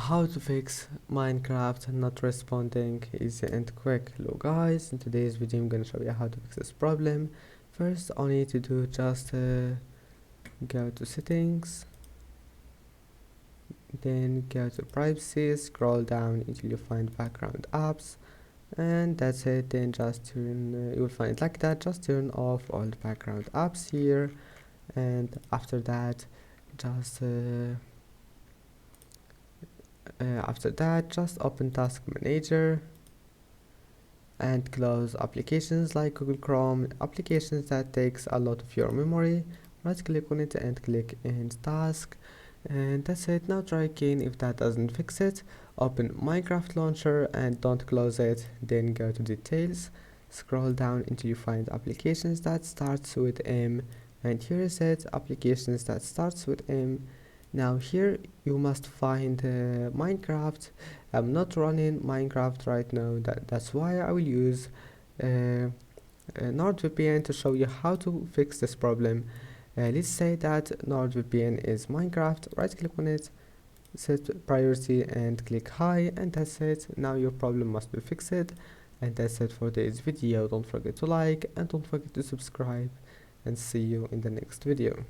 How to fix Minecraft not responding easy and quick. Hello guys, in today's video I'm gonna show you how to fix this problem. First all you need to do just go to settings, then go to privacy, scroll down until you find background apps, and that's it. Then just turn you will find it like that. Just turn off all the background apps here, and after that just just open Task Manager and close applications like Google Chrome, applications that takes a lot of your memory. Right click on it and click End Task, and that's it. Now try again. If that doesn't fix it, open Minecraft Launcher and don't close it, then go to Details, scroll down until you find applications that starts with M, and here is it, applications that starts with M. Now here you must find Minecraft. I'm not running Minecraft right now, that's why I will use NordVPN to show you how to fix this problem. Let's say that NordVPN is Minecraft. Right click on it, set priority and click high, and that's it. Now your problem must be fixed, and that's it for today's video. Don't forget to like and don't forget to subscribe, and see you in the next video.